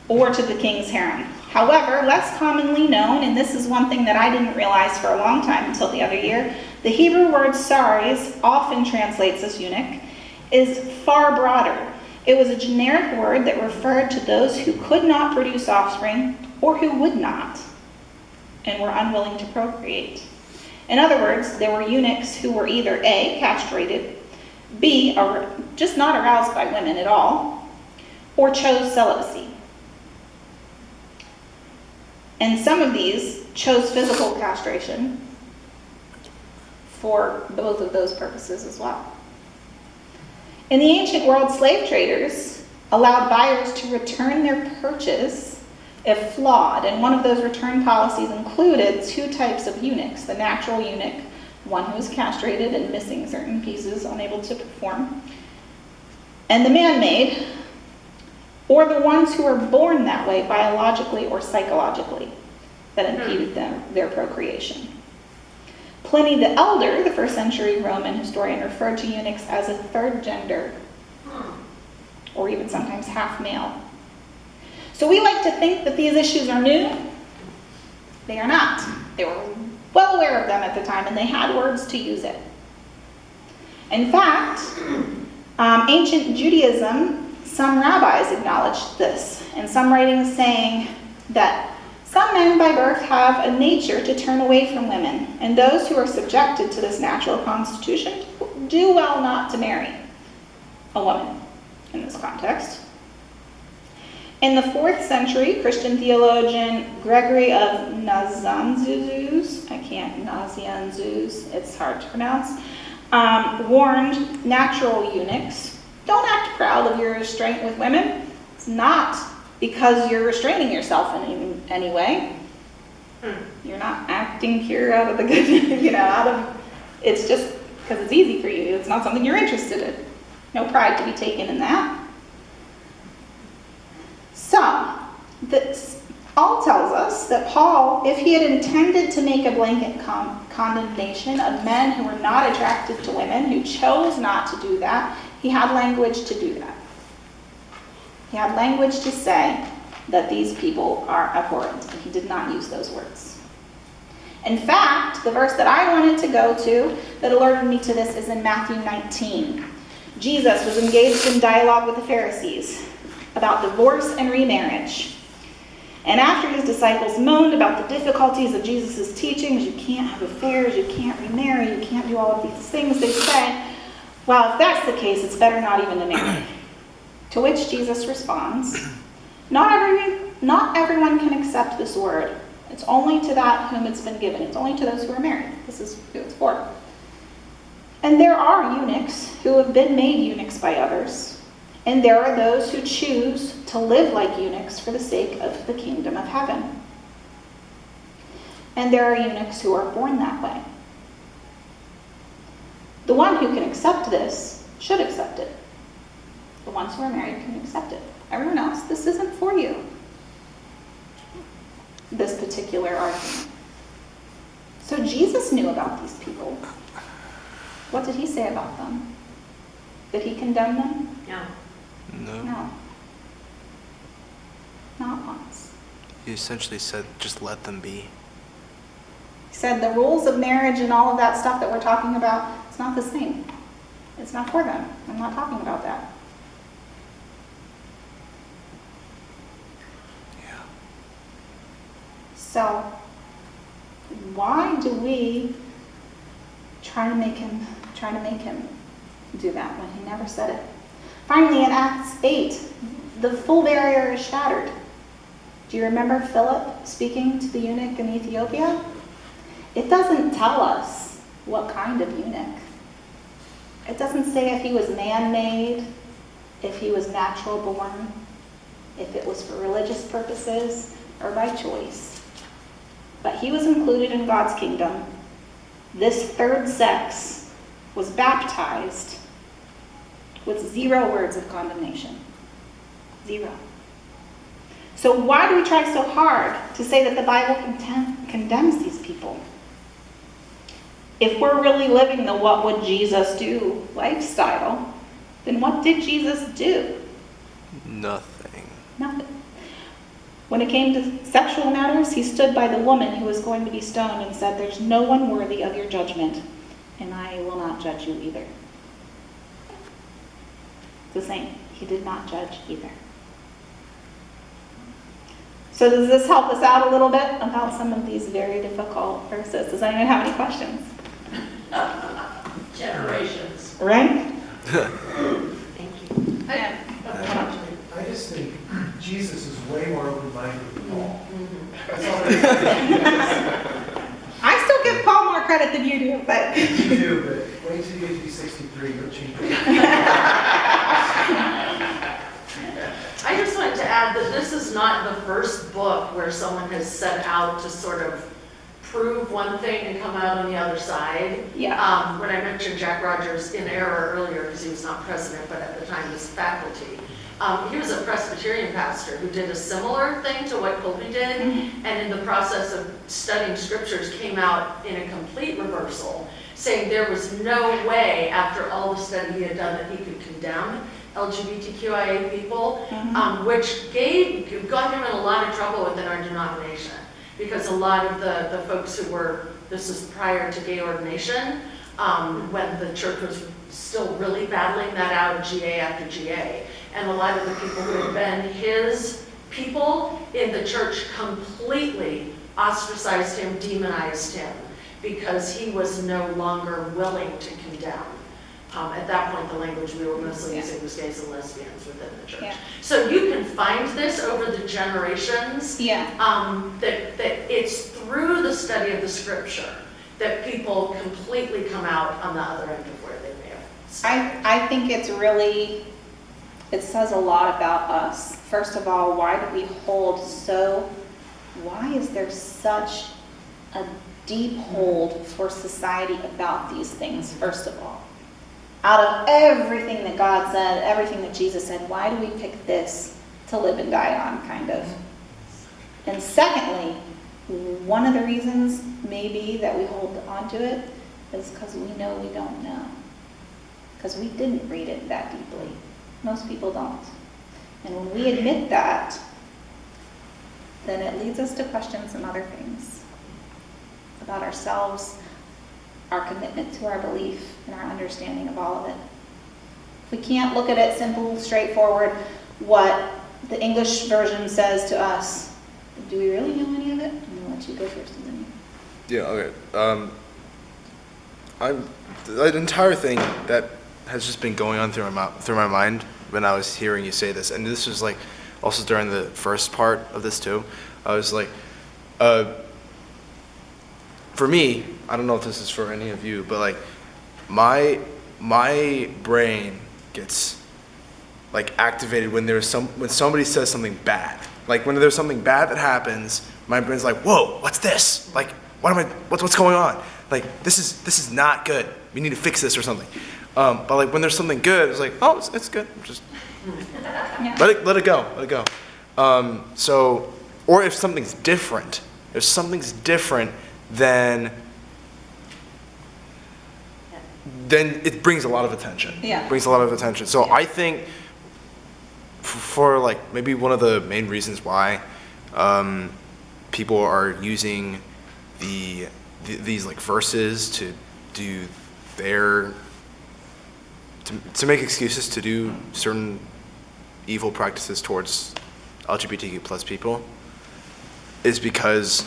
[SPEAKER 1] or to the king's harem. However, less commonly known, and this is one thing that I didn't realize for a long time until the other year, the Hebrew word saris, often translates as eunuch, is far broader. It was a generic word that referred to those who could not produce offspring or who would not and were unwilling to procreate. In other words, there were eunuchs who were either A, castrated, B, just not aroused by women at all, or chose celibacy. And some of these chose physical castration for both of those purposes as well. In the ancient world, slave traders allowed buyers to return their purchase if flawed, and one of those return policies included two types of eunuchs: the natural eunuch, one who was castrated and missing certain pieces, unable to perform, and the man-made, or the ones who were born that way biologically or psychologically, that impeded their procreation. Pliny the Elder, the 1st century Roman historian, referred to eunuchs as a third gender, or even sometimes half male. So we like to think that these issues are new. They are not. They were well aware of them at the time, and they had words to use it. In fact, ancient Judaism, some rabbis acknowledged this, and some writings saying that some men by birth have a nature to turn away from women, and those who are subjected to this natural constitution do well not to marry a woman in this context. In the 4th century, Christian theologian Gregory of Nazianzus, it's hard to pronounce, warned natural eunuchs, don't act proud of your restraint with women. It's not because you're restraining yourself in any way. You're not acting pure out of the good, it's just because it's easy for you. It's not something you're interested in. No pride to be taken in that. So, this all tells us that Paul, if he had intended to make a blanket condemnation of men who were not attracted to women, who chose not to do that, he had language to do that. He had language to say that these people are abhorrent, and he did not use those words. In fact, the verse that I wanted to go to that alerted me to this is in Matthew 19. Jesus was engaged in dialogue with the Pharisees about divorce and remarriage. And after his disciples moaned about the difficulties of Jesus' teachings, you can't have affairs, you can't remarry, you can't do all of these things, they say, well, if that's the case, it's better not even to marry. To which Jesus responds, not everyone can accept this word. It's only to that whom it's been given. It's only to those who are married. This is who it's for. And there are eunuchs who have been made eunuchs by others. And there are those who choose to live like eunuchs for the sake of the kingdom of heaven. And there are eunuchs who are born that way. The one who can accept this should accept it. The ones who are married can accept it. Everyone else, this isn't for you. This particular argument. So Jesus knew about these people. What did he say about them? Did he condemn them?
[SPEAKER 2] No.
[SPEAKER 1] No. Not once.
[SPEAKER 3] He essentially said, just let them be.
[SPEAKER 1] He said the rules of marriage and all of that stuff that we're talking about, it's not the same. It's not for them. I'm not talking about that.
[SPEAKER 3] Yeah.
[SPEAKER 1] So, why do we try to make him do that when he never said it? Finally, in Acts 8, the full barrier is shattered. Do you remember Philip speaking to the eunuch in Ethiopia? It doesn't tell us what kind of eunuch. It doesn't say if he was man-made, if he was natural born, if it was for religious purposes or by choice. But he was included in God's kingdom. This third sex was baptized with 0 words of condemnation. 0. So why do we try so hard to say that the Bible condemns these people? If we're really living the what would Jesus do lifestyle, then what did Jesus do?
[SPEAKER 3] Nothing.
[SPEAKER 1] Nothing. When it came to sexual matters, he stood by the woman who was going to be stoned and said, "There's no one worthy of your judgment, and I will not judge you either." The same. He did not judge either. So does this help us out a little bit about some of these very difficult verses? Does anyone have any questions?
[SPEAKER 5] Generations.
[SPEAKER 1] Right?
[SPEAKER 2] Thank you.
[SPEAKER 6] I just think Jesus is way more open-minded than Paul. That's all
[SPEAKER 1] I still give Paul more credit than you do, but...
[SPEAKER 6] You do, but wait till you get to be 63, you'll change it.
[SPEAKER 5] I just wanted to add that this is not the first book where someone has set out to sort of prove one thing and come out on the other side.
[SPEAKER 1] Yeah.
[SPEAKER 5] When I mentioned Jack Rogers in error earlier, because he was not president, but at the time was faculty, he was a Presbyterian pastor who did a similar thing to what Colby did, and in the process of studying scriptures came out in a complete reversal, saying there was no way, after all the study he had done, that he could condemn LGBTQIA people, which got him in a lot of trouble within our denomination, because a lot of the folks who were, this was prior to gay ordination, when the church was still really battling that out, GA after GA, and a lot of the people who had been his people in the church completely ostracized him, demonized him, because he was no longer willing to condemn. At that point, the language we were mostly using was gays and lesbians within the church.
[SPEAKER 1] Yeah.
[SPEAKER 5] So you can find this over the generations.
[SPEAKER 1] Yeah.
[SPEAKER 5] That it's through the study of the scripture that people completely come out on the other end of where they may have started.
[SPEAKER 1] I think it's really, it says a lot about us. First of all, why do we why is there such a deep hold for society about these things, first of all? Out of everything that God said, everything that Jesus said, why do we pick this to live and die on, kind of? And secondly, one of the reasons maybe that we hold on to it is because we know we don't know. Because we didn't read it that deeply. Most people don't. And when we admit that, then it leads us to question some other things about ourselves, our commitment to our belief, and our understanding of all of it. If we can't look at it simple, straightforward, what the English version says to us, do we really know any of it? I'm going to let you go first. And then...
[SPEAKER 3] Yeah, okay. The entire thing that has just been going on through my mind when I was hearing you say this, and this was like also during the first part of this too, I was like, for me, I don't know if this is for any of you, but like my brain gets like activated when when somebody says something bad. Like when there's something bad that happens, my brain's like, whoa, what's this? Like, what's going on? Like this is not good. We need to fix this or something. But like when there's something good, it's like, oh, it's good. Just
[SPEAKER 1] Yeah.
[SPEAKER 3] let it go. So, or if something's different, then it brings a lot of attention.
[SPEAKER 1] Yeah.
[SPEAKER 3] Brings a lot of attention. So I think for like maybe one of the main reasons why people are using these like verses to do to make excuses to do certain evil practices towards LGBTQ plus people is because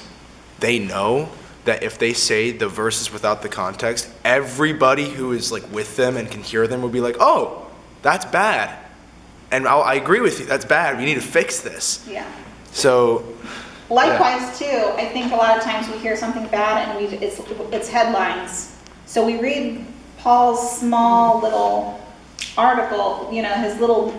[SPEAKER 3] they know that if they say the verses without the context, everybody who is like with them and can hear them will be like, oh, that's bad. And I agree with you, that's bad. We need to fix this.
[SPEAKER 1] Yeah.
[SPEAKER 3] So
[SPEAKER 1] Likewise, too, I think a lot of times we hear something bad and it's headlines. So we read Paul's small little article, his little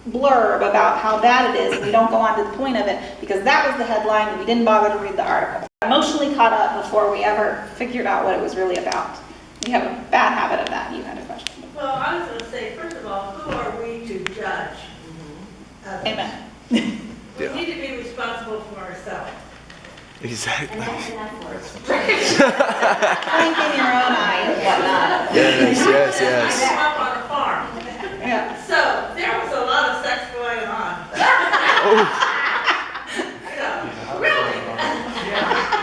[SPEAKER 1] blurb about how bad it is, and we don't go on to the point of it because that was the headline and we didn't bother to read the article. Emotionally caught up before we ever figured out what it was really about. We have a bad habit of that. You had a question.
[SPEAKER 8] Well, I was going to say, first of all, who are we to judge others?
[SPEAKER 1] Amen.
[SPEAKER 8] We need to be responsible for ourselves.
[SPEAKER 3] exactly.
[SPEAKER 2] And that's enough words.
[SPEAKER 1] Blink in your own eye and whatnot.
[SPEAKER 3] Yes.
[SPEAKER 8] I grew up on a farm,
[SPEAKER 1] Yeah.
[SPEAKER 8] so there was a lot of sex going on. Really.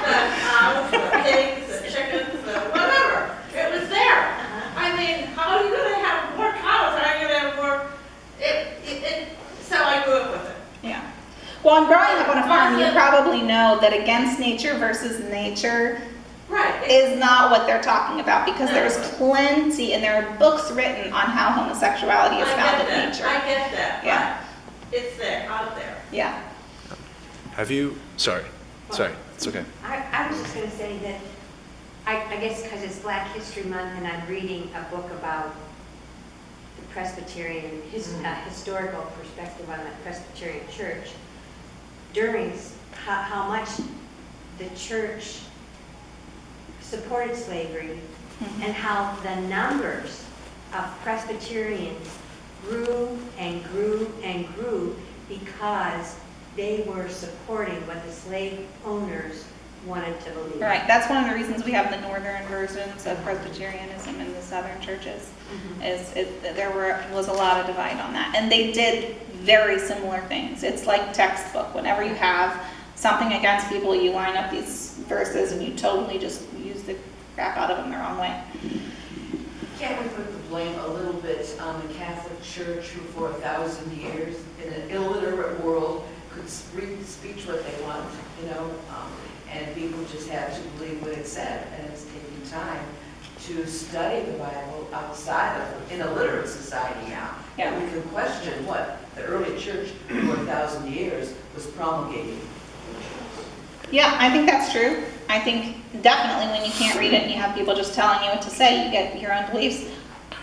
[SPEAKER 8] The cows, the pigs, the chickens, the whatever. It was there. I mean, how are you going to have more cows? How are you going to have more? So I grew up with it.
[SPEAKER 1] Yeah. Well, and growing up on a farm, you probably know that against nature versus nature
[SPEAKER 8] Right.
[SPEAKER 1] is not what they're talking about because there's plenty, and there are books written on how homosexuality is found in nature.
[SPEAKER 8] I get that.
[SPEAKER 1] Yeah.
[SPEAKER 8] But it's there, out there.
[SPEAKER 1] Yeah.
[SPEAKER 3] Have you, sorry, it's okay.
[SPEAKER 2] I was just going to say that, I guess because it's Black History Month and I'm reading a book about the Presbyterian, historical perspective on the Presbyterian Church, during how much the church supported slavery and how the numbers of Presbyterians grew and grew and grew because they were supporting what the slave owners wanted to believe.
[SPEAKER 1] Right. That's one of the reasons we have the northern versions of Presbyterianism in the southern churches. There was a lot of divide on that, and they did very similar things. It's like textbook. Whenever you have something against people, you line up these verses and you totally just use the crap out of them the wrong way.
[SPEAKER 9] Can't we put the blame a little bit on the Catholic Church, who for 1,000 years in an illiterate world could read speech what they want, and people just had to believe what it said, and it's taking time to study the Bible outside of in a literate society now.
[SPEAKER 1] Yeah.
[SPEAKER 9] And we can question what the early church for 1,000 years was promulgating.
[SPEAKER 1] Yeah, I think that's true. I think definitely when you can't read it and you have people just telling you what to say, you get your own beliefs.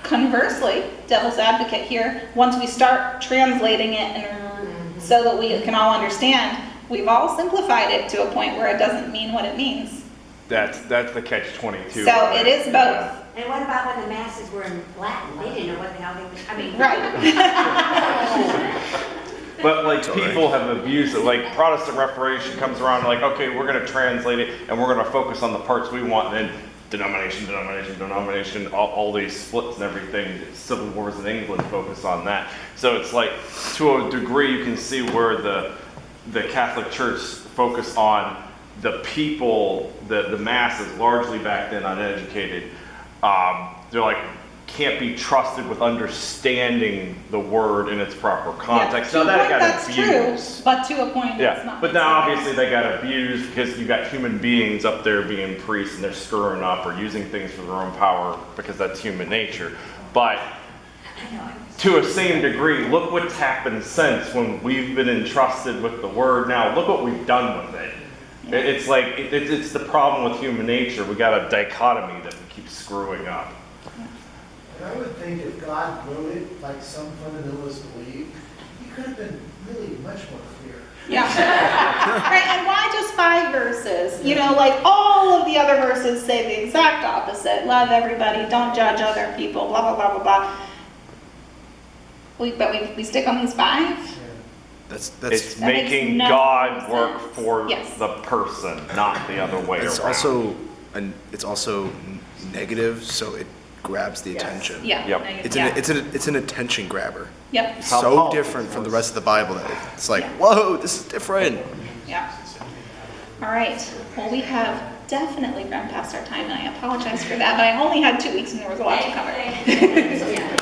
[SPEAKER 1] Conversely, devil's advocate here, once we start translating it and so that we can all understand, we've all simplified it to a point where it doesn't mean what it means.
[SPEAKER 4] That's the catch-22.
[SPEAKER 1] So it is both.
[SPEAKER 2] And what about when the masses were in Latin? They didn't know what the hell they were,
[SPEAKER 1] Right.
[SPEAKER 4] But like people have abused it. Like Protestant Reformation comes around, like, okay, we're going to translate it and we're going to focus on the parts we want. And then denomination, all these splits and everything. Civil wars in England focus on that. So it's like, to a degree, you can see where the Catholic Church focused on the people, the masses, largely back then uneducated. They're like, can't be trusted with understanding the word in its proper context.
[SPEAKER 1] Yeah,
[SPEAKER 4] Now that got
[SPEAKER 1] that's
[SPEAKER 4] abused.
[SPEAKER 1] true, but to a point, it's
[SPEAKER 4] Yeah,
[SPEAKER 1] not.
[SPEAKER 4] but now obviously they got abused because you got human beings up there being priests and they're screwing up or using things for their own power because that's human nature. But to a same degree, look what's happened since when we've been entrusted with the word. Now look what we've done with it.
[SPEAKER 1] Yeah.
[SPEAKER 4] It's like, it's the problem with human nature. We got a dichotomy that we keep screwing up.
[SPEAKER 6] And I would think if God wrote it like some fundamentalists believe, he could have been really much more clear.
[SPEAKER 1] Yeah. Right, and why just 5 verses? You know, like all of the other verses say the exact opposite. Love everybody, don't judge other people, blah, blah, blah, blah, blah. But we stick on these 5?
[SPEAKER 3] That's
[SPEAKER 4] It's
[SPEAKER 1] That makes
[SPEAKER 4] making
[SPEAKER 1] no
[SPEAKER 4] God work
[SPEAKER 1] sense.
[SPEAKER 4] for
[SPEAKER 1] Yes.
[SPEAKER 4] the person, not the other way
[SPEAKER 3] it's
[SPEAKER 4] around.
[SPEAKER 3] also negative, so it grabs the attention.
[SPEAKER 1] Yeah.
[SPEAKER 4] Yep.
[SPEAKER 3] It's an attention grabber.
[SPEAKER 1] Yep,
[SPEAKER 3] It's
[SPEAKER 4] How
[SPEAKER 3] so
[SPEAKER 4] Paul
[SPEAKER 3] different from the rest of the Bible that it's like,
[SPEAKER 1] Yeah.
[SPEAKER 3] whoa, this is different.
[SPEAKER 1] yeah. All right, well, we have definitely run past our time, and I apologize for that, but I only had 2 weeks and there was a lot to cover.